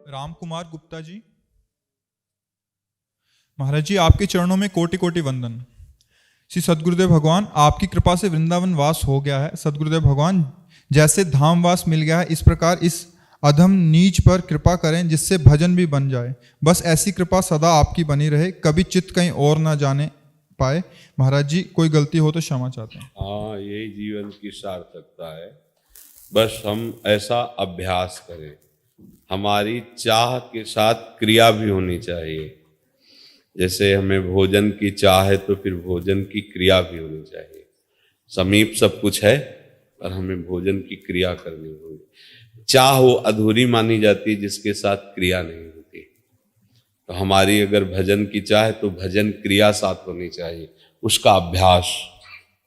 राम कुमार गुप्ता जी। महाराज जी, आपके चरणों में कोटि कोटि वंदन। श्री सदगुरुदेव भगवान, आपकी कृपा से वृंदावन वास हो गया है। सदगुरुदेव भगवान, जैसे धाम वास मिल गया है, इस प्रकार इस अधम नीच पर कृपा करें जिससे भजन भी बन जाए। बस ऐसी कृपा सदा आपकी बनी रहे, कभी चित्त कहीं और ना जाने पाए। महाराज जी, कोई गलती हो तो क्षमा चाहते हैं। हाँ, यही जीवन की सार्थकता है। बस हम ऐसा अभ्यास करें। हमारी चाह के साथ क्रिया भी होनी चाहिए। जैसे हमें भोजन की चाह है तो फिर भोजन की क्रिया भी होनी चाहिए। समीप सब कुछ है पर हमें भोजन की क्रिया करनी होगी। चाह वो अधूरी मानी जाती है जिसके साथ क्रिया नहीं होती। तो हमारी अगर भजन की चाह है तो भजन क्रिया साथ होनी चाहिए। उसका अभ्यास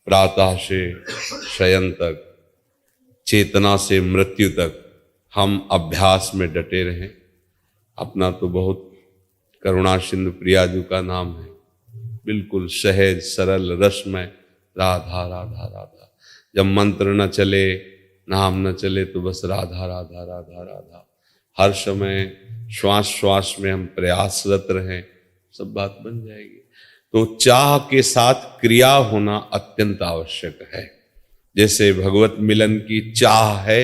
प्रातः से शयन तक, चेतना से मृत्यु तक हम अभ्यास में डटे रहें। अपना तो बहुत करुणा सिंधु प्रियाजू का नाम है, बिल्कुल सहज सरल रसमय राधा राधा राधा। जब मंत्र न चले, नाम न चले तो बस राधा राधा राधा राधा। हर समय श्वास श्वास में हम प्रयासरत रहें, सब बात बन जाएगी। तो चाह के साथ क्रिया होना अत्यंत आवश्यक है। जैसे भगवत मिलन की चाह है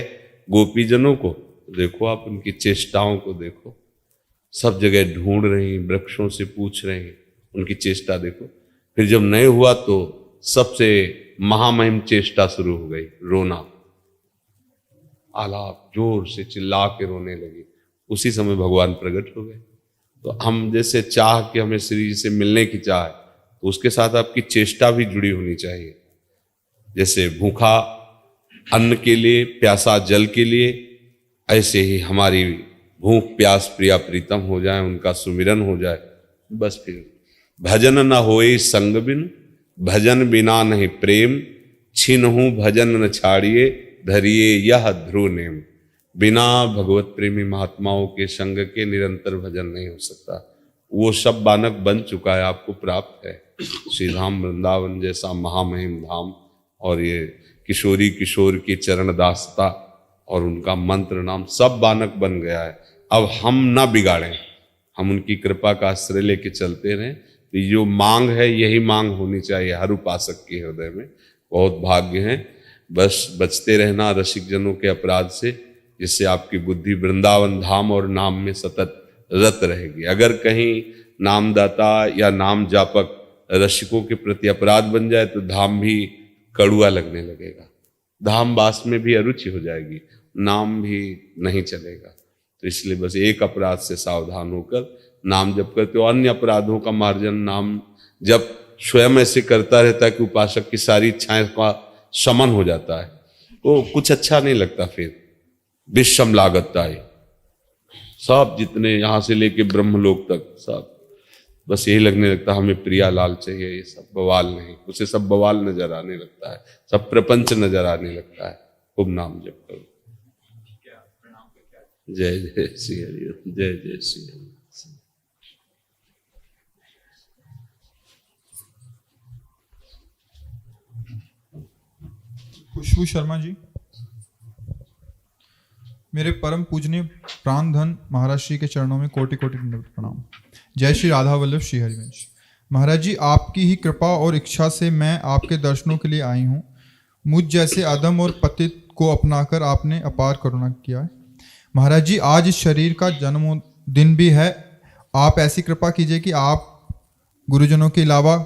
गोपीजनों को, देखो आप उनकी चेष्टाओं को देखो, सब जगह ढूंढ रही, वृक्षों से पूछ रही, उनकी चेष्टा देखो। फिर जब नहीं हुआ तो सबसे महामहिम चेष्टा शुरू हो गई, रोना, आलाप, जोर से चिल्ला के रोने लगी। उसी समय भगवान प्रकट हो गए। तो हम जैसे चाह के हमें श्री जी से मिलने की चाह है, तो उसके साथ आपकी चेष्टा भी जुड़ी होनी चाहिए। जैसे भूखा अन्न के लिए, प्यासा जल के लिए, ऐसे ही हमारी भूख प्यास प्रिया प्रीतम हो जाए, उनका सुमिरन हो जाए। बस फिर भजन न होए संग बिन, भजन बिना नहीं प्रेम, छिनहु भजन न छाड़िए, धरिए यह ध्रुव नेम। बिना भगवत प्रेमी महात्माओं के संग के निरंतर भजन नहीं हो सकता। वो सब बानक बन चुका है, आपको प्राप्त है। श्री धाम वृंदावन जैसा महामहिम धाम, और ये किशोरी किशोर की चरण दासता और उनका मंत्र नाम, सब बानक बन गया है। अब हम ना बिगाड़ें, हम उनकी कृपा का आश्रय लेके चलते रहें। तो जो मांग है यही मांग होनी चाहिए हर उपासक के हृदय में। बहुत भाग्य है, बस बचते रहना रसिक जनों के अपराध से, जिससे आपकी बुद्धि वृंदावन धाम और नाम में सतत रत रहेगी। अगर कहीं नामदाता या नाम जापक रसिकों के प्रति अपराध बन जाए तो धाम भी कड़ुआ लगने लगेगा, धाम वास में भी अरुचि हो जाएगी, नाम भी नहीं चलेगा। तो इसलिए बस एक अपराध से सावधान होकर नाम जप करते हो। अन्य अपराधों का मार्जन नाम जब स्वयं ऐसे करता रहता है कि उपासक की सारी इच्छाएं का शमन हो जाता है, तो कुछ अच्छा नहीं लगता। फिर विषम लागता है सब, जितने यहाँ से लेके ब्रह्मलोक तक सब, बस यही लगने लगता हमें प्रिया लाल चाहिए। ये सब बवाल नहीं, उसे सब बवाल नजर आने लगता है, सब प्रपंच नजर आने लगता है। खूब नाम जप करो। जय जय श्री हरि, जय जय श्री हरि। खुशबू शर्मा जी। मेरे परम पूजनीय प्राण धन महाराज श्री के चरणों में कोटि कोटि प्रणाम। जय श्री राधा वल्लभ श्री हरिवंश। महाराज जी, आपकी ही कृपा और इच्छा से मैं आपके दर्शनों के लिए आई हूँ। मुझ जैसे अधम और पतित को अपनाकर आपने अपार करुणा किया है। महाराज जी, आज इस शरीर का जन्मदिन भी है। आप ऐसी कृपा कीजिए कि आप गुरुजनों के अलावा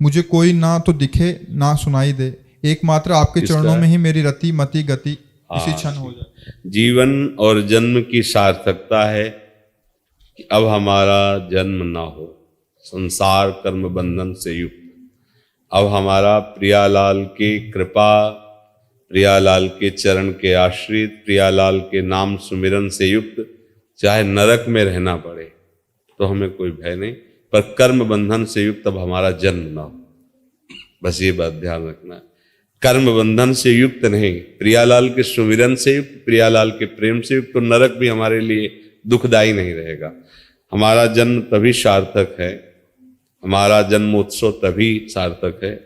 मुझे कोई ना तो दिखे ना सुनाई दे। एकमात्र आपके चरणों में ही मेरी रति मति गति इसी क्षण हो जाए। जीवन और जन्म की सार्थकता है कि अब हमारा जन्म ना हो संसार कर्म बंधन से युक्त। अब हमारा प्रियालाल की कृपा, प्रियालाल के चरण के आश्रित, प्रियालाल के नाम सुमिरन से युक्त, चाहे नरक में रहना पड़े तो हमें कोई भय नहीं, पर कर्म बंधन से युक्त अब हमारा जन्म ना हो। बस ये बात ध्यान रखना है। कर्म बंधन से युक्त नहीं, प्रियालाल के सुमिरन से युक्त, प्रियालाल के प्रेम से युक्त, तो नरक भी हमारे लिए दुखदायी नहीं रहेगा। हमारा जन्म तभी सार्थक है, हमारा जन्मोत्सव तभी सार्थक है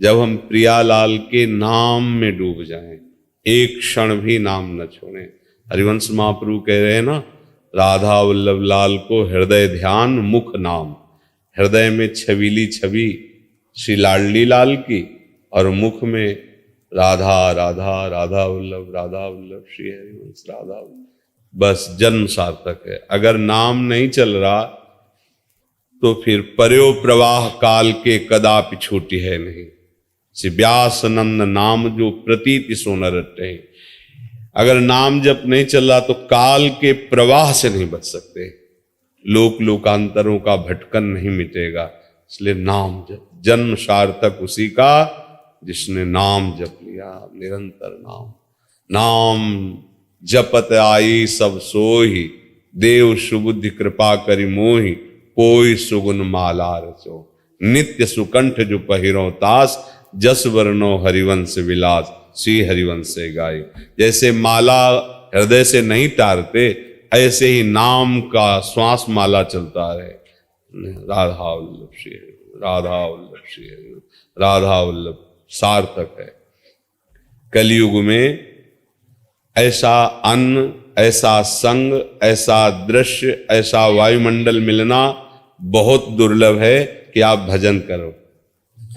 जब हम प्रियालाल के नाम में डूब जाएं, एक क्षण भी नाम न छोड़ें। हरिवंश महाप्रभु कह रहे हैं ना, राधा वल्लभ लाल को हृदय ध्यान मुख नाम। हृदय में छबीली छवि श्री लाडली लाल की और मुख में राधा राधा राधा वल्लभ श्री हरिवंश राधा वल्लभ। बस जन्म सार्थक है। अगर नाम नहीं चल रहा तो फिर पर्यो प्रवाह काल के कदापि छूटी है नहीं। श्री व्यास नंद नाम जो प्रतीति सोन रटे। अगर नाम जप नहीं चल रहा तो काल के प्रवाह से नहीं बच सकते, लोक लोकांतरों का भटकन नहीं मिटेगा। इसलिए नाम जप, जन्म सार्थक उसी का जिसने नाम जप लिया, निरंतर नाम। नाम जपत आई सब सोही, देव सुबुद्धि कृपा करि मोहि, कोई सुगुन माला रचो। नित्य सुकंठ जो पहिरो तास, जस वर्णो हरिवंश विलास, श्री हरिवंश से गाय। जैसे माला हृदय से नहीं तारते, ऐसे ही नाम का श्वास माला चलता रहे। राधा वल्लभ श्री, राधा वल्लभ श्री, राधा वल्लभ सार्थक है। कलयुग में ऐसा अन्न, ऐसा संग, ऐसा दृश्य, ऐसा वायुमंडल मिलना बहुत दुर्लभ है कि आप भजन करो।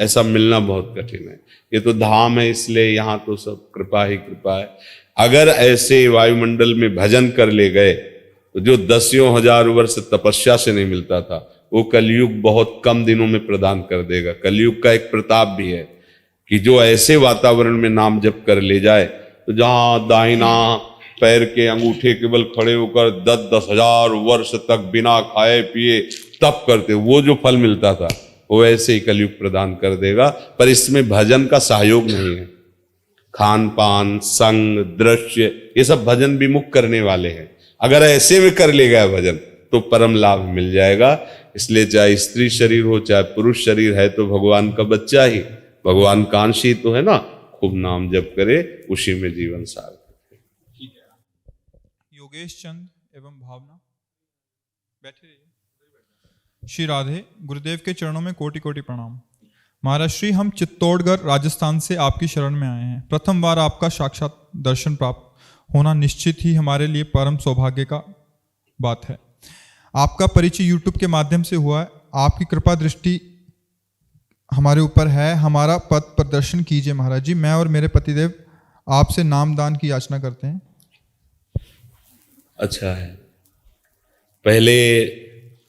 ऐसा मिलना बहुत कठिन है। ये तो धाम है, इसलिए यहाँ तो सब कृपा ही कृपा है। अगर ऐसे वायुमंडल में भजन कर ले गए तो जो दसियों हजार वर्ष तपस्या से नहीं मिलता था, वो कलयुग बहुत कम दिनों में प्रदान कर देगा। कलयुग का एक प्रताप भी है कि जो ऐसे वातावरण में नाम जप कर ले जाए, तो जहां दाहिना पैर के अंगूठे केवल खड़े होकर 10-10 हजार वर्ष तक बिना खाए पिए तप करते, वो जो फल मिलता था वो ऐसे ही कलयुग प्रदान कर देगा। पर इसमें भजन का सहयोग नहीं है। खान पान, संग, दृश्य, ये सब भजन विमुख करने वाले हैं। अगर ऐसे में कर ले गया भजन तो परम लाभ मिल जाएगा। इसलिए चाहे स्त्री शरीर हो चाहे पुरुष शरीर है, तो भगवान का बच्चा ही, भगवान कांशी तो है ना। खूब नाम जप करे, उसी में जीवन सार्थक है। योगेश चंद एवं भावना बैठे रहिए। श्री राधे, गुरुदेव के चरणों में कोटि कोटि प्रणाम। महाराज श्री, हम चित्तौड़गढ़ राजस्थान से आपकी शरण में आए हैं। प्रथम बार आपका साक्षात दर्शन प्राप्त होना निश्चित ही हमारे लिए परम सौभाग्य का बात है। आपका परिचय यूट्यूब के माध्यम से हुआ है। आपकी कृपा दृष्टि हमारे ऊपर है। हमारा पथ प्रदर्शन कीजिए महाराज जी। मैं और मेरे पतिदेव आपसे नाम दान की याचना करते हैं। अच्छा है, पहले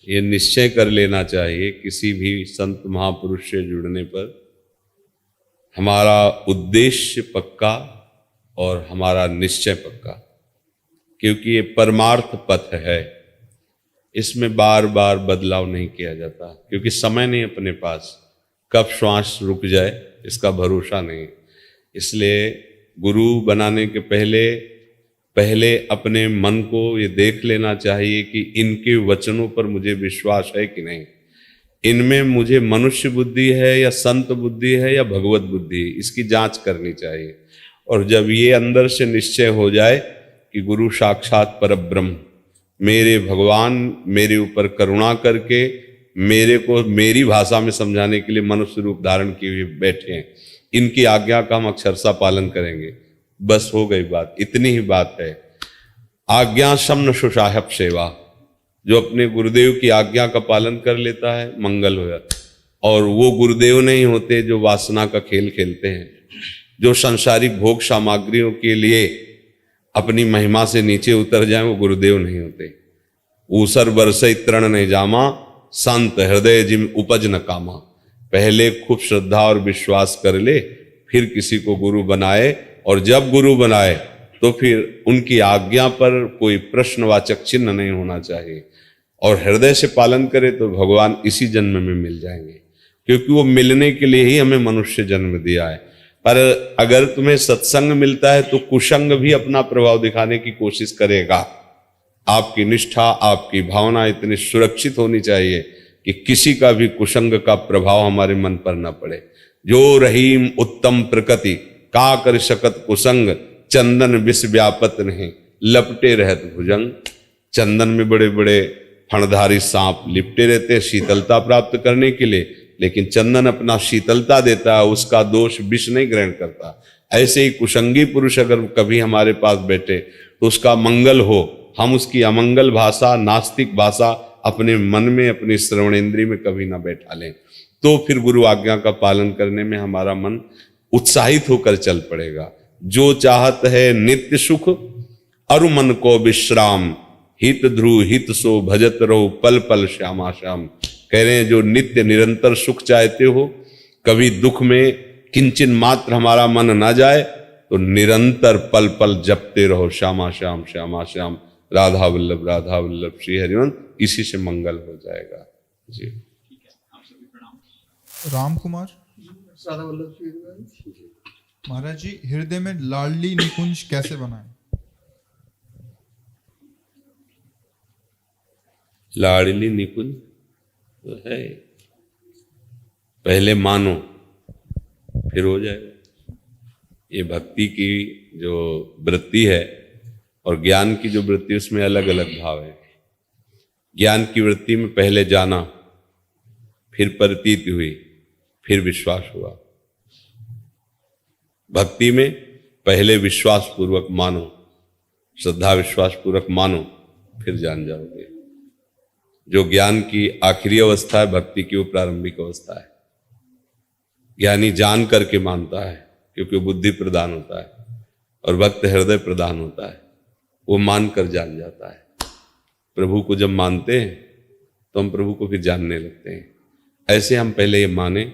ये निश्चय कर लेना चाहिए किसी भी संत महापुरुष से जुड़ने पर, हमारा उद्देश्य पक्का और हमारा निश्चय पक्का, क्योंकि ये परमार्थ पथ है। इसमें बार बार बदलाव नहीं किया जाता, क्योंकि समय नहीं अपने पास, कब श्वास रुक जाए इसका भरोसा नहीं। इसलिए गुरु बनाने के पहले अपने मन को ये देख लेना चाहिए कि इनके वचनों पर मुझे विश्वास है कि नहीं, इनमें मुझे मनुष्य बुद्धि है या संत बुद्धि है या भगवत बुद्धि है, इसकी जांच करनी चाहिए। और जब ये अंदर से निश्चय हो जाए कि गुरु साक्षात परब्रह्म, मेरे भगवान मेरे ऊपर करुणा करके मेरे को मेरी भाषा में समझाने के लिए मनुष्य रूप धारण किए हुए बैठे हैं, इनकी आज्ञा का हम अक्षरशः पालन करेंगे, बस हो गई बात। इतनी ही बात है। आज्ञा शम्न सुसाहब सेवा, जो अपने गुरुदेव की आज्ञा का पालन कर लेता है मंगल हो जाता। और वो गुरुदेव नहीं होते जो वासना का खेल खेलते हैं, जो संसारिक भोग सामग्रियों के लिए अपनी महिमा से नीचे उतर जाएं, वो गुरुदेव नहीं होते। ऊसर बरसई तृण नहीं जामा, संत हृदय जिम उपज न कामा। पहले खूब श्रद्धा और विश्वास कर ले, फिर किसी को गुरु बनाए, और जब गुरु बनाए तो फिर उनकी आज्ञा पर कोई प्रश्नवाचक चिन्ह नहीं होना चाहिए, और हृदय से पालन करे तो भगवान इसी जन्म में मिल जाएंगे, क्योंकि वो मिलने के लिए ही हमें मनुष्य जन्म दिया है। पर अगर तुम्हें सत्संग मिलता है तो कुसंग भी अपना प्रभाव दिखाने की कोशिश करेगा। आपकी निष्ठा, आपकी भावना इतनी सुरक्षित होनी चाहिए कि किसी का भी कुसंग का प्रभाव हमारे मन पर न पड़े। जो रहीम उत्तम प्रकृति का कर शकत कुसंग, चंदन विष व्यापत नहीं लपटे रहत भुजंग। चंदन में बड़े बड़े फणधारी सांप लिपटे रहते हैं शीतलता प्राप्त करने के लिए, लेकिन चंदन अपना शीतलता देता है, उसका दोष विष नहीं ग्रहण करता। ऐसे ही कुसंगी पुरुष अगर कभी हमारे पास बैठे तो उसका मंगल हो, हम उसकी अमंगल भाषा, नास्तिक भाषा अपने मन में, अपने श्रवणेंद्रिय में कभी ना बैठा लें। तो फिर गुरु आज्ञा का पालन करने में हमारा मन उत्साहित होकर चल पड़ेगा। जो चाहत है नित्य सुख, अरु मन को विश्राम, हित ध्रुव हित सो भजत रहो पल पल श्यामा श्याम। कह रहे हैं जो नित्य निरंतर सुख चाहते हो, कभी दुख में किंचन मात्र हमारा मन ना जाए, तो निरंतर पल पल जपते रहो श्यामा श्याम श्यामा श्याम, राधा वल्लभ श्री हरिवंश। इसी से मंगल हो जाएगा जी। राम कुमार महाराज जी, हृदय में लाडली निकुंज कैसे बनाएं? लाडली निकुंज तो है, पहले मानो फिर हो जाएगा। ये भक्ति की जो वृत्ति है और ज्ञान की जो वृत्ति, उसमें अलग अलग भाव है। ज्ञान की वृत्ति में पहले जाना, फिर प्रतीति हुई, फिर विश्वास हुआ। भक्ति में पहले विश्वास पूर्वक मानो, श्रद्धा विश्वास पूर्वक मानो, फिर जान जाओगे। जो ज्ञान की आखिरी अवस्था है, भक्ति की वो प्रारंभिक अवस्था है। ज्ञानी जान करके मानता है, क्योंकि बुद्धि प्रदान होता है, और भक्त हृदय प्रदान होता है। वो मान कर जान जाता है। प्रभु को जब मानते हैं तो हम प्रभु को फिर जानने लगते हैं। ऐसे हम पहले ये माने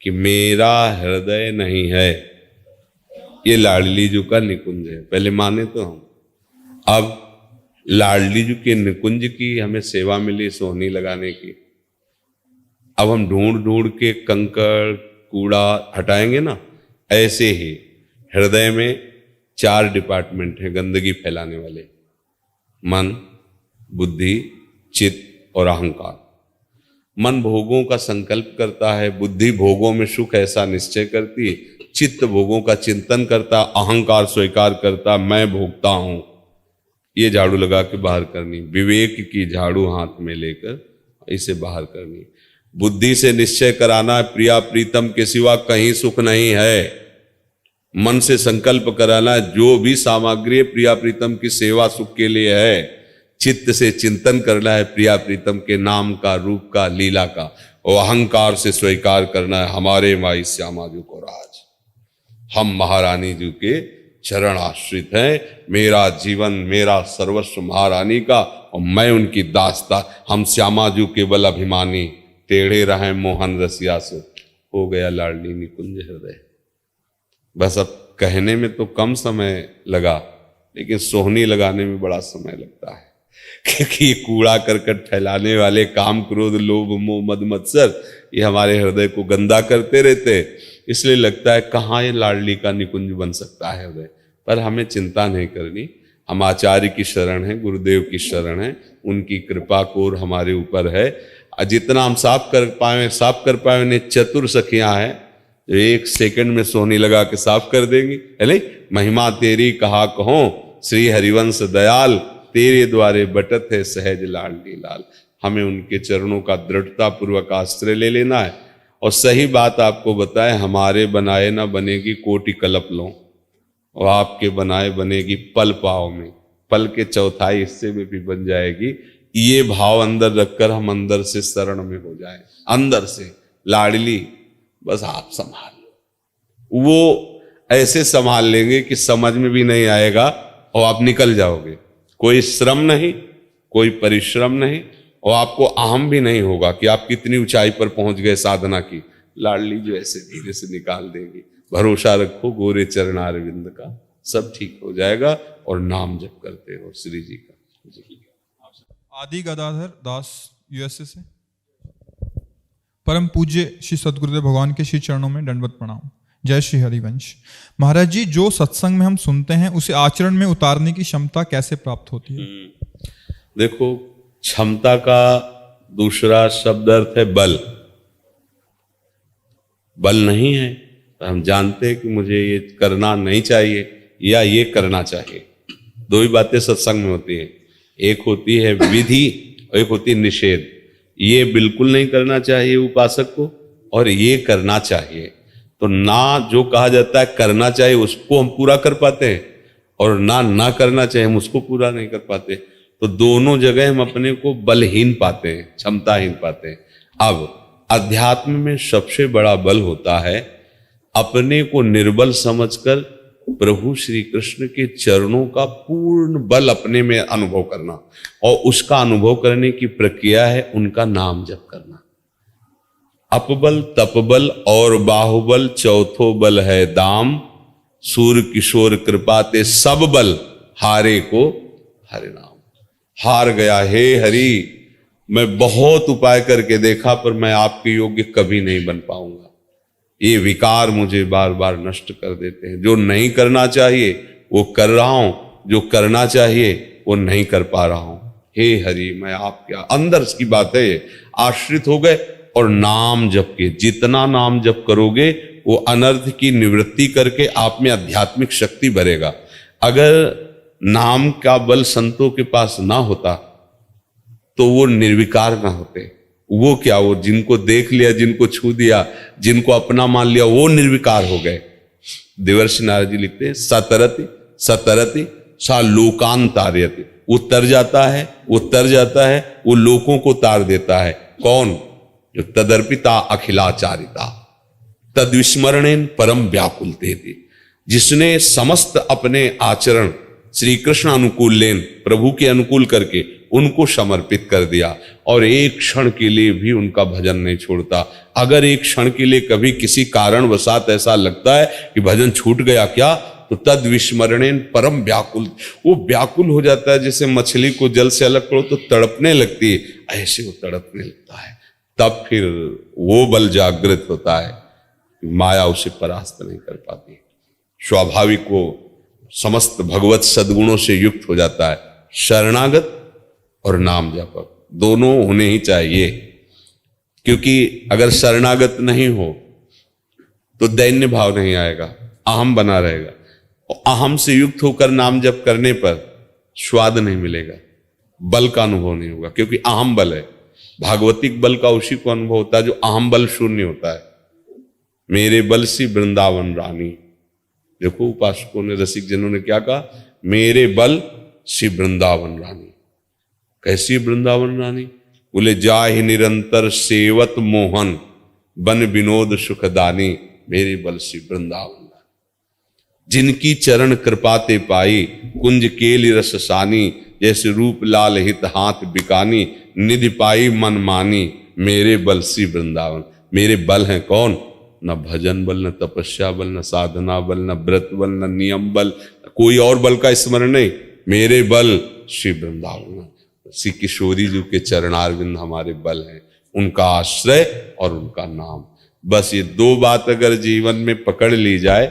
कि मेरा हृदय नहीं है, ये लाडली जू का निकुंज है। पहले माने तो हम, अब लाडली जू के निकुंज की हमें सेवा मिली, सोहनी लगाने की। अब हम ढूंढ ढूंढ के कंकड़ कूड़ा हटाएंगे ना, ऐसे ही हृदय में 4 डिपार्टमेंट हैं गंदगी फैलाने वाले: मन, बुद्धि, चित्त और अहंकार। मन भोगों का संकल्प करता है, बुद्धि भोगों में सुख ऐसा निश्चय करती है, चित्त भोगों का चिंतन करता, अहंकार स्वीकार करता, मैं भोगता हूं। ये झाड़ू लगा के बाहर करनी, विवेक की झाड़ू हाथ में लेकर इसे बाहर करनी। बुद्धि से निश्चय कराना, प्रिया प्रीतम के सिवा कहीं सुख नहीं है। मन से संकल्प कराना, जो भी सामग्री प्रिया प्रीतम की सेवा सुख के लिए है। चित्त से चिंतन करना है प्रिया प्रीतम के नाम का, रूप का, लीला का। और अहंकार से स्वीकार करना है हमारे माई श्यामा जी को राज, हम महारानी जी के चरण आश्रित हैं। मेरा जीवन, मेरा सर्वस्व महारानी का, और मैं उनकी दास्ता। हम श्यामा जी केवल अभिमानी, टेढ़े रहे मोहन रसिया से। हो गया लाडली निकुंज हृदय। बस अब कहने में तो कम समय लगा, लेकिन सोहनी लगाने में बड़ा समय लगता है। क्योंकि ये कूड़ा करकट फैलाने वाले काम, क्रोध, लोभ, मोह, मद, मत्सर, ये हमारे हृदय को गंदा करते रहते। इसलिए लगता है कहाँ ये लाडली का निकुंज बन सकता है हृदय। पर हमें चिंता नहीं करनी। हम आचार्य की शरण है, गुरुदेव की शरण है, उनकी कृपा कोर हमारे ऊपर है। जितना हम साफ कर पाए उन्हें चतुर सखियां हैं जो 1 सेकंड में सोहनी लगा के साफ कर देंगी, है नहीं? महिमा तेरी कहा कहो, श्री हरिवंश दयाल, तेरे द्वारे बटत है सहज लाडली लाल। हमें उनके चरणों का दृढ़ता पूर्वक आश्रय ले लेना है। और सही बात आपको बताए, हमारे बनाए ना बनेगी कोटि कल्प लो, और आपके बनाए बनेगी पल पाव में। पल के चौथाई हिस्से में भी बन जाएगी। ये भाव अंदर रखकर हम अंदर से शरण में हो जाए। अंदर से लाडली बस आप संभाल लो। वो ऐसे संभाल लेंगे कि समझ में भी नहीं आएगा और आप निकल जाओगे। कोई श्रम नहीं, कोई परिश्रम नहीं, और आपको अहम भी नहीं होगा कि आप कितनी ऊंचाई पर पहुंच गए साधना की। लाडली जो ऐसे धीरे से निकाल देंगी। भरोसा रखो गोरे चरणारविंद का, सब ठीक हो जाएगा। और नाम जप करते हो श्री जी का। आदि गदाधर दास यूएसए से। परम पूज्य श्री सद्गुरुदेव भगवान के श्री चरणों में दंडवत प्रणाम। जय श्री हरिवंश। महाराज जी, जो सत्संग में हम सुनते हैं उसे आचरण में उतारने की क्षमता कैसे प्राप्त होती है? देखो, क्षमता का दूसरा शब्द अर्थ है बल। बल नहीं है तो हम जानते हैं कि मुझे ये करना नहीं चाहिए या ये करना चाहिए। 2 ही बातें सत्संग में होती है। एक होती है विधि और एक होती है निषेध। ये बिल्कुल नहीं करना चाहिए उपासक को, और ये करना चाहिए। तो ना जो कहा जाता है करना चाहिए उसको हम पूरा कर पाते हैं, और ना करना चाहिए हम उसको पूरा नहीं कर पाते। तो दोनों जगह हम अपने को बलहीन पाते हैं, क्षमताहीन पाते हैं। अब अध्यात्म में सबसे बड़ा बल होता है अपने को निर्बल समझकर प्रभु श्री कृष्ण के चरणों का पूर्ण बल अपने में अनुभव करना, और उसका अनुभव करने की प्रक्रिया है उनका नाम जप करना। अपबल तपबल और बाहुबल चौथो बल है दाम, सूर किशोर कृपा ते सब बल हारे को हरे नाम। हार गया हे हरि, मैं बहुत उपाय करके देखा पर मैं आपके योग्य कभी नहीं बन पाऊंगा। ये विकार मुझे बार बार नष्ट कर देते हैं। जो नहीं करना चाहिए वो कर रहा हूं, जो करना चाहिए वो नहीं कर पा रहा हूं। हे हरि, मैं आपके अंदर की बात है, आश्रित हो गए और नाम जप के, जितना नाम जप करोगे वो अनर्थ की निवृत्ति करके आप में आध्यात्मिक शक्ति भरेगा। अगर नाम का बल संतों के पास ना होता तो वो निर्विकार ना होते। वो क्या, वो जिनको देख लिया, जिनको छू दिया, जिनको अपना मान लिया, वो निर्विकार हो गए। देवर्षि नारद जी लिखते हैं सतरति सतरति सा लोकान तारयति, वो तर जाता है, वो तर जाता है, वो लोकों को तार देता है। कौन? जो तदर्पिता अखिलाचारिता तद विस्मरणेन परम व्याकुलते थे, जिसने समस्त अपने आचरण श्री कृष्ण अनुकूल लेन, प्रभु के अनुकूल करके उनको समर्पित कर दिया और एक क्षण के लिए भी उनका भजन नहीं छोड़ता। अगर एक क्षण के लिए कभी किसी कारणवशात ऐसा लगता है कि भजन छूट गया क्या, तो तद विस्मरणेन परम व्याकुल, वो व्याकुल हो जाता है। जैसे मछली को जल से अलग करो तो तड़पने लगती है, ऐसे वो तड़पने लगता है। तब फिर वो बल जागृत होता है, माया उसे परास्त नहीं कर पाती। स्वाभाविक वो समस्त भगवत सद्गुणों से युक्त हो जाता है। शरणागत और नाम जपक दोनों होने ही चाहिए, क्योंकि अगर शरणागत नहीं हो तो दैन्य भाव नहीं आएगा, अहम बना रहेगा, और अहम से युक्त होकर नाम जप करने पर स्वाद नहीं मिलेगा, बल का अनुभव नहीं होगा, क्योंकि अहम बल है। भागवतिक बल का उसी को अनुभव होता है जो अहम बल शून्य होता है। मेरे बल सी वृंदावन रानी, देखो उपासकों ने, रसिक जनों ने क्या कहा, मेरे बल सी वृंदावन रानी। कैसी वृंदावन रानी? बोले जाहि निरंतर सेवत मोहन बन विनोद सुखदानी, मेरे बल सी वृंदावन रानी। जिनकी चरण कृपाते पाई कुंज केली रससानी, जैसे रूप लाल हित हाथ बिकानी, निधि पाई मन मानी, मेरे बल सी वृंदावन। मेरे बल हैं कौन? न भजन बल, न तपस्या बल, न साधना बल, न व्रत बल, न नियम बल, कोई और बल का स्मरण नहीं। मेरे बल श्री वृंदावन, श्री किशोरी जी के चरणारविंद हमारे बल हैं, उनका आश्रय और उनका नाम। बस ये दो बात अगर जीवन में पकड़ ली जाए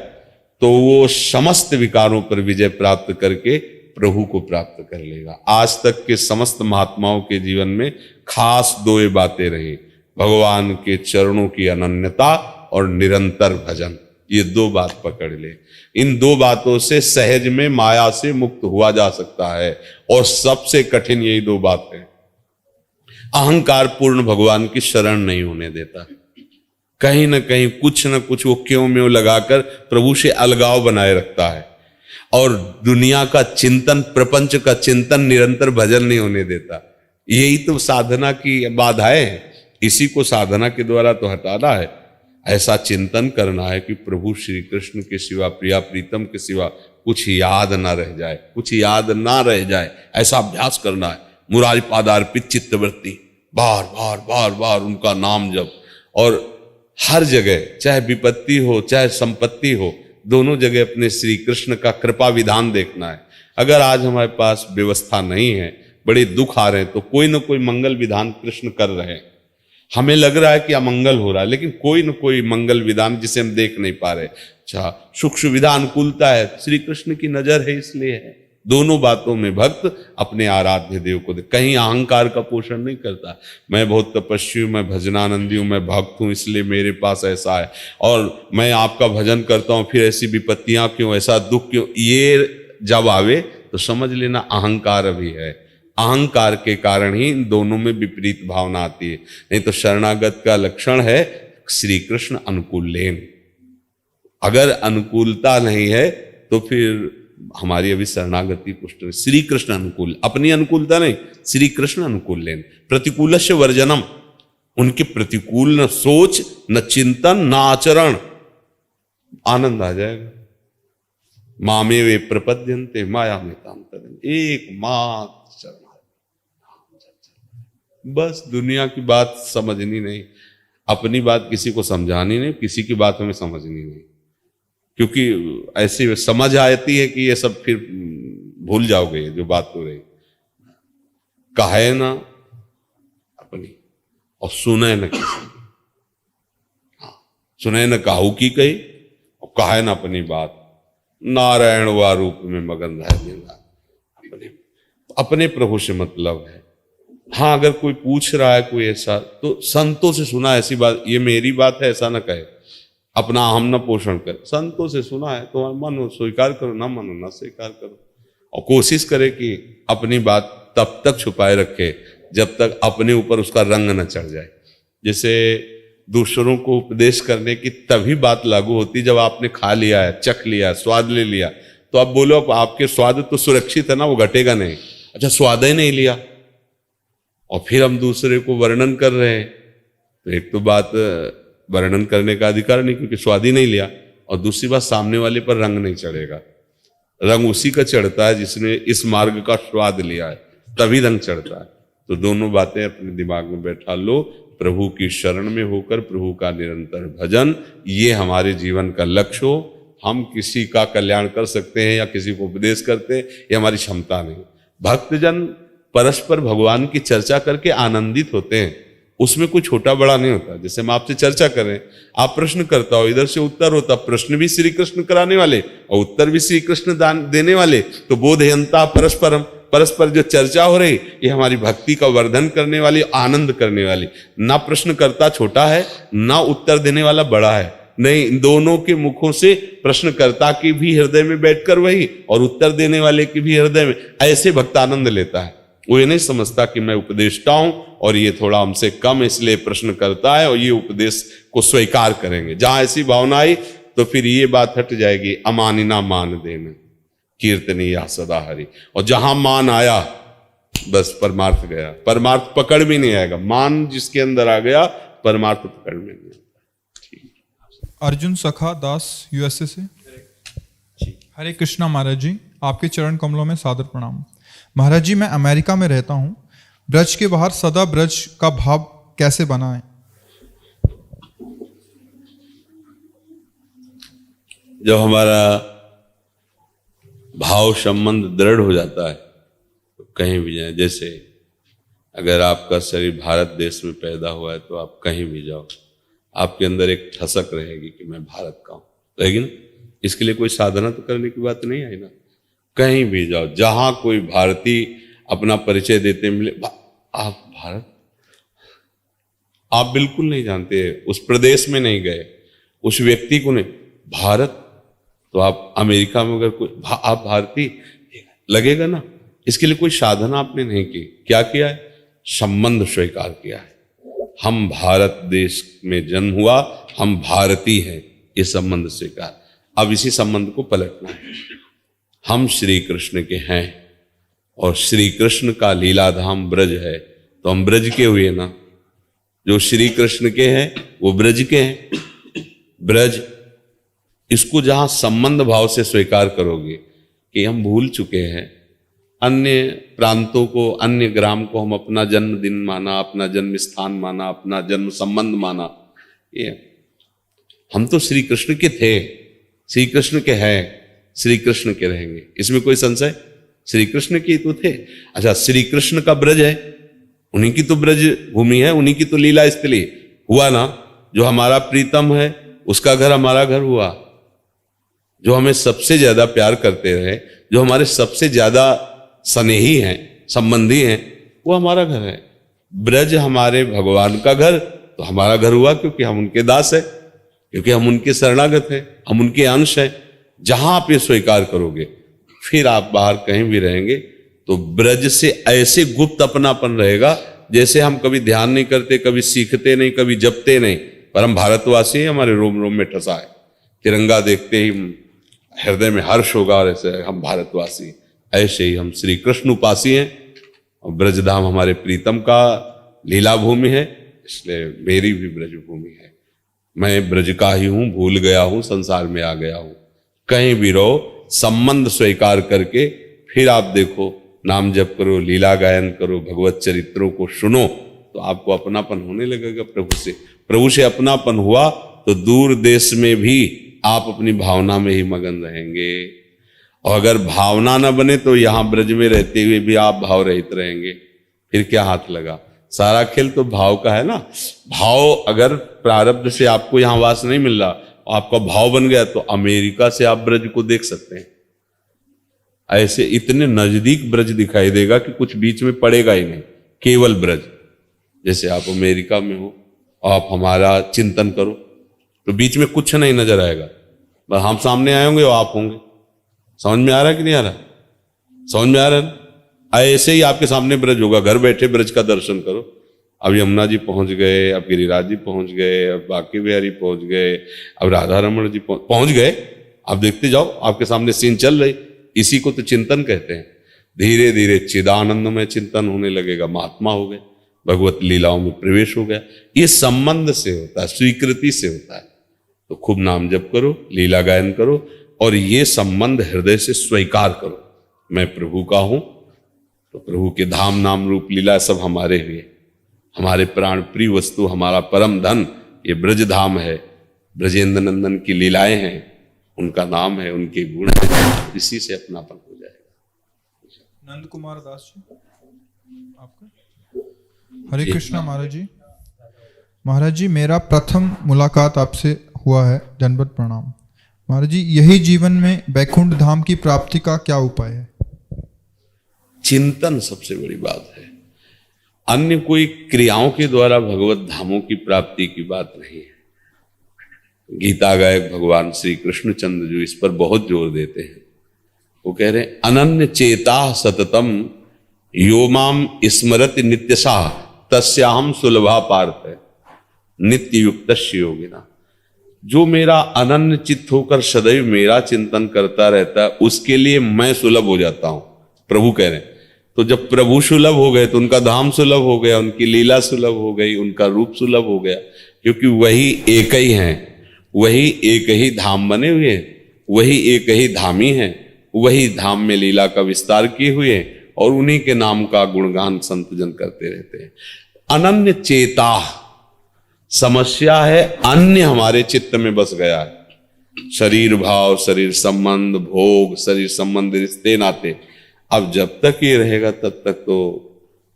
तो वो समस्त विकारों पर विजय प्राप्त करके प्रभु को प्राप्त कर लेगा। आज तक के समस्त महात्माओं के जीवन में खास दो ये बातें रही, भगवान के चरणों की अनन्यता और निरंतर भजन। ये दो बात पकड़ ले, इन दो बातों से सहज में माया से मुक्त हुआ जा सकता है। और सबसे कठिन यही दो बात है। अहंकार पूर्ण भगवान की शरण नहीं होने देता, कहीं ना कहीं कुछ ना कुछ वो क्यों म्यों लगाकर प्रभु से अलगाव बनाए रखता है, और दुनिया का चिंतन, प्रपंच का चिंतन, निरंतर भजन नहीं होने देता। यही तो साधना की बाधाएं है, इसी को साधना के द्वारा तो हटाना है। ऐसा चिंतन करना है कि प्रभु श्री कृष्ण के सिवा, प्रिया प्रीतम के सिवा कुछ याद ना रह जाए, कुछ याद ना रह जाए, ऐसा अभ्यास करना है। मुरारी पादार्पित चित्तवृत्ति, बार बार बार बार उनका नाम जप, और हर जगह चाहे विपत्ति हो चाहे संपत्ति हो, दोनों जगह अपने श्री कृष्ण का कृपा विधान देखना है। अगर आज हमारे पास व्यवस्था नहीं है, बड़े दुख आ रहे हैं, तो कोई ना कोई मंगल विधान कृष्ण कर रहे हैं। हमें लग रहा है कि अमंगल हो रहा है, लेकिन कोई न कोई मंगल विधान जिसे हम देख नहीं पा रहे। अच्छा, सुख सुविधा अनुकूलता है, श्री कृष्ण की नजर है, इसलिए है। दोनों बातों में भक्त अपने आराध्य देव को कहीं अहंकार का पोषण नहीं करता। मैं बहुत तपस्वी हूं, मैं भजनानंदी हूं, मैं भक्त हूं, इसलिए मेरे पास ऐसा है, और मैं आपका भजन करता हूं, फिर ऐसी विपत्तियां क्यों, ऐसा दुख क्यों। ये जब आवे तो समझ लेना अहंकार अभी है। अहंकार के कारण ही इन दोनों में विपरीत भावना आती है। नहीं तो शरणागत का लक्षण है श्री कृष्ण अनुकूल लेन। अगर अनुकूलता नहीं है तो फिर हमारी अभी शरणागति पुष्ट श्री कृष्ण अनुकूल, अपनी अनुकूलता नहीं, श्री कृष्ण अनुकूल लेन, प्रतिकूलस्य वर्जनम, उनके प्रतिकूल न सोच न चिंतन न आचरण, आनंद आ जाएगा। मामे वे प्रपद्यन्ते माया में ताम एक मात्र चरण, बस दुनिया की बात समझनी नहीं, अपनी बात किसी को समझानी नहीं, किसी की बात हमें समझनी नहीं, क्योंकि ऐसी समझ आती है कि ये सब फिर भूल जाओगे जो बात हो रही। कहे ना अपनी और सुने न किसी, सुने न काहू की कही और कहे ना अपनी बात, नारायण वा रूप में मगन रह, अपने प्रभु से मतलब है। हाँ, अगर कोई पूछ रहा है कोई ऐसा, तो संतों से सुना ऐसी बात, ये मेरी बात है ऐसा ना कहे, अपना हम न पोषण कर, संतों से सुना है तो मन हो स्वीकार करो, ना मन हो ना स्वीकार करो, और कोशिश करे कि अपनी बात तब तक छुपाए रखे जब तक अपने ऊपर उसका रंग न चढ़ जाए। जैसे दूसरों को उपदेश करने की तभी बात लागू होती जब आपने खा लिया है, चख लिया है, स्वाद ले लिया, तो आप बोलो आपके स्वाद तो सुरक्षित है ना, वो घटेगा नहीं। अच्छा, स्वाद ही नहीं लिया और फिर हम दूसरे को वर्णन कर रहे हैं, तो एक तो बात वर्णन करने का अधिकार नहीं क्योंकि स्वाद ही नहीं लिया, और दूसरी बात सामने वाले पर रंग नहीं चढ़ेगा। रंग उसी का चढ़ता है जिसने इस मार्ग का स्वाद लिया है, तभी रंग चढ़ता है। तो दोनों बातें अपने दिमाग में बैठा लो, प्रभु की शरण में होकर प्रभु का निरंतर भजन, ये हमारे जीवन का लक्ष्य हो। हम किसी का कल्याण कर सकते हैं या किसी को उपदेश करते हैं, ये हमारी क्षमता नहीं। भक्तजन परस्पर भगवान की चर्चा करके आनंदित होते हैं, उसमें कोई छोटा बड़ा नहीं होता। जैसे हम आपसे चर्चा कर रहे हैं, आप प्रश्न करता हो, इधर से उत्तर होता, प्रश्न भी श्री कृष्ण कराने वाले और उत्तर भी श्री कृष्ण दान देने वाले, तो बोधयंता परस्परम, परस्पर जो चर्चा हो रही ये हमारी भक्ति का वर्धन करने वाली, आनंद करने वाली। ना प्रश्नकर्ता छोटा है ना उत्तर देने वाला बड़ा है, नहीं, दोनों के मुखों से प्रश्नकर्ता की भी हृदय में बैठकर वही और उत्तर देने वाले की भी हृदय में, ऐसे भक्त आनंद लेता है। वो ये नहीं समझता कि मैं उपदेष्टा हूं और ये थोड़ा हमसे कम इसलिए प्रश्न करता है और ये उपदेश को स्वीकार करेंगे। जहां ऐसी भावना आई तो फिर ये बात हट जाएगी, अमानिना मान देना, कीर्तनी या सदा हरि। और जहां मान आया बस परमार्थ गया, परमार्थ पकड़ भी नहीं आएगा। मान जिसके अंदर आ गया परमार्थ पकड़ में नहीं आता। अर्जुन सखा दास यूएसए से। हरे कृष्णा महाराज जी, आपके चरण कमलों में सादर प्रणाम। महाराज जी, मैं अमेरिका में रहता हूँ, ब्रज के बाहर सदा ब्रज का भाव कैसे बनाएं? जब हमारा भाव संबंध दृढ़ हो जाता है तो कहीं भी जाए, जैसे अगर आपका शरीर भारत देश में पैदा हुआ है तो आप कहीं भी जाओ, आपके अंदर एक ठसक रहेगी कि मैं भारत का हूं, रहेगी ना। इसके लिए कोई साधना तो करने की बात नहीं आई ना। कहीं भी जाओ, जहां कोई भारतीय अपना परिचय देते मिले, आप भारत, आप बिल्कुल नहीं जानते, उस प्रदेश में नहीं गए, उस व्यक्ति को नहीं, भारत, तो आप अमेरिका में अगर कोई आप भारतीय लगेगा ना। इसके लिए कोई साधना आपने नहीं की, क्या किया है? संबंध स्वीकार किया है। हम भारत देश में जन्म हुआ, हम भारतीय हैं, ये संबंध स्वीकार। अब इसी संबंध को पलटना है। हम श्री कृष्ण के हैं और श्री कृष्ण का लीलाधाम ब्रज है, तो हम ब्रज के हुए ना। जो श्री कृष्ण के हैं वो ब्रज के हैं। ब्रज, इसको जहां संबंध भाव से स्वीकार करोगे कि हम भूल चुके हैं, अन्य प्रांतों को, अन्य ग्राम को हम अपना जन्मदिन माना, अपना जन्म स्थान माना, अपना जन्म संबंध माना, ये हम तो श्री कृष्ण के थे, श्री कृष्ण के हैं, श्री कृष्ण के रहेंगे, इसमें कोई संशय? श्री कृष्ण के तो थे। अच्छा, श्री कृष्ण का ब्रज है, उन्हीं की तो ब्रज भूमि है, उन्हीं की तो लीला स्थली हुआ ना। जो हमारा प्रीतम है उसका घर हमारा घर हुआ, जो हमें सबसे ज्यादा प्यार करते रहे, जो हमारे सबसे ज्यादा स्नेही हैं, संबंधी हैं, वो हमारा घर है। ब्रज हमारे भगवान का घर, तो हमारा घर हुआ क्योंकि हम उनके दास है, क्योंकि हम उनके शरणागत हैं, हम उनके अंश हैं। जहां आप ये स्वीकार करोगे, फिर आप बाहर कहीं भी रहेंगे तो ब्रज से ऐसे गुप्त अपनापन रहेगा जैसे हम कभी ध्यान नहीं करते, कभी सीखते नहीं, कभी जपते नहीं, पर हम भारतवासी हैं, हमारे रोम रोम में ठसा है। तिरंगा देखते ही हृदय में हर्ष होगा, और ऐसे हम भारतवासी, ऐसे ही हम श्री कृष्ण उपासी हैं। और ब्रजधाम हमारे प्रीतम का लीला भूमि है, इसलिए मेरी भी ब्रज भूमि है। मैं ब्रज का ही हूं, भूल गया हूं, संसार में आ गया हूं। कहीं भी रहो, संबंध स्वीकार करके फिर आप देखो, नाम जप करो, लीला गायन करो, भगवत चरित्रों को सुनो, तो आपको अपनापन होने लगेगा प्रभु से। प्रभु से अपनापन हुआ तो दूर देश में भी आप अपनी भावना में ही मगन रहेंगे। और अगर भावना न बने तो यहां ब्रज में रहते हुए भी आप भाव रहित रहेंगे, फिर क्या हाथ लगा। सारा खेल तो भाव का है ना। भाव अगर प्रारब्ध से आपको यहां वास नहीं मिल रहा, आपका भाव बन गया, तो अमेरिका से आप ब्रज को देख सकते हैं। ऐसे इतने नजदीक ब्रज दिखाई देगा कि कुछ बीच में पड़ेगा ही नहीं, केवल ब्रज। जैसे आप अमेरिका में हो, आप हमारा चिंतन करो तो बीच में कुछ नहीं नजर आएगा, बस हम सामने आए होंगे और आप होंगे। समझ में आ रहा है कि नहीं आ रहा? समझ में आ रहा है? ऐसे ही आपके सामने ब्रज होगा, घर बैठे ब्रज का दर्शन करो। अब यमुना जी पहुंच गए, अब गिरिराज जी पहुंच गए, अब बांके बिहारी पहुंच गए, अब राधा रमण जी पहुंच गए। आप देखते जाओ, आपके सामने सीन चल रही। इसी को तो चिंतन कहते हैं। धीरे धीरे चिदानंद में चिंतन होने लगेगा, महात्मा हो गए, भगवत लीलाओं में प्रवेश हो गया। ये संबंध से होता है, स्वीकृति से होता है। तो खूब नाम जप करो, लीला गायन करो, और ये संबंध हृदय से स्वीकार करो, मैं प्रभु का हूं। तो प्रभु के धाम नाम रूप लीला सब हमारे हुए, हमारे प्राण प्रिय वस्तु, हमारा परम धन ये ब्रज धाम है। ब्रजेंद्र नंदन की लीलाएं हैं, उनका नाम है, उनके गुण है, इसी से अपनापन हो जाएगा। नंद कुमार दास जी, आपका। हरे कृष्णा महाराज जी। महाराज जी, मेरा प्रथम मुलाकात आपसे हुआ है, दंडवत प्रणाम। महाराज जी, यही जीवन में बैकुंठ धाम की प्राप्ति का क्या उपाय है? चिंतन सबसे बड़ी बात है। अन्य कोई क्रियाओं के द्वारा भगवत धामों की प्राप्ति की बात नहीं है। गीता गायक भगवान श्री कृष्णचंद्र जो इस पर बहुत जोर देते हैं, वो कह रहे हैं, अनन्य चेता सततम यो माम स्मरति नित्यशा तस्याहम सुलभा पार्थ है नित्य युक्त योगिना। जो मेरा अनन्य चित्त होकर सदैव मेरा चिंतन करता रहता है, उसके लिए मैं सुलभ हो जाता हूं, प्रभु कह रहे हैं। तो जब प्रभु सुलभ हो गए तो उनका धाम सुलभ हो गया, उनकी लीला सुलभ हो गई, उनका रूप सुलभ हो गया, क्योंकि वही एक ही हैं, वही एक ही धाम बने हुए हैं, वही एक ही धामी हैं, वही धाम में लीला का विस्तार किए हुए हैं, और उन्हीं के नाम का गुणगान संत जन करते रहते हैं। अनन्य चेता, समस्या है अन्य हमारे चित्त में बस गया है। शरीर भाव, शरीर संबंध, भोग, शरीर संबंध रिश्ते नाते, अब जब तक ये रहेगा तब तक तो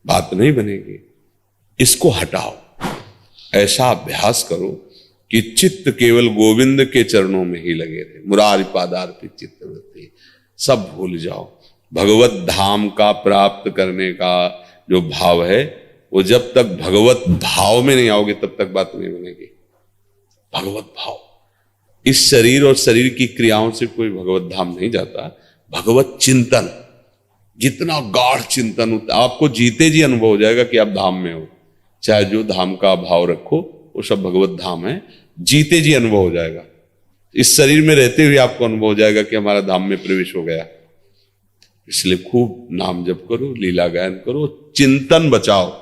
बात नहीं बनेगी। इसको हटाओ, ऐसा अभ्यास करो कि चित्त केवल गोविंद के चरणों में ही लगे रहे। मुरारी पादार्पित चित्तवृत्ति, सब भूल जाओ। भगवत धाम का प्राप्त करने का जो भाव है, वो जब तक भगवत भाव में नहीं आओगे तब तक बात नहीं बनेगी। भगवत भाव, इस शरीर और शरीर की क्रियाओं से कोई भगवत धाम नहीं जाता। भगवत चिंतन, जितना गाढ़ चिंतन होता है, आपको जीते जी अनुभव हो जाएगा कि आप धाम में हो। चाहे जो धाम का भाव रखो, वो सब भगवत धाम है, जीते जी अनुभव हो जाएगा। इस शरीर में रहते हुए आपको अनुभव हो जाएगा कि हमारा धाम में प्रवेश हो गया। इसलिए खूब नाम जप करो, लीला गायन करो, चिंतन बचाओ।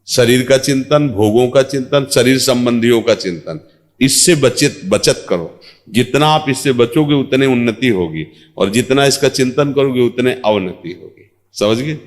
शरीर का चिंतन, भोगों का चिंतन, शरीर संबंधियों का चिंतन, इससे बचत करो। जितना आप इससे बचोगे उतने उन्नति होगी, और जितना इसका चिंतन करोगे उतने अवनति होगी। समझ गए?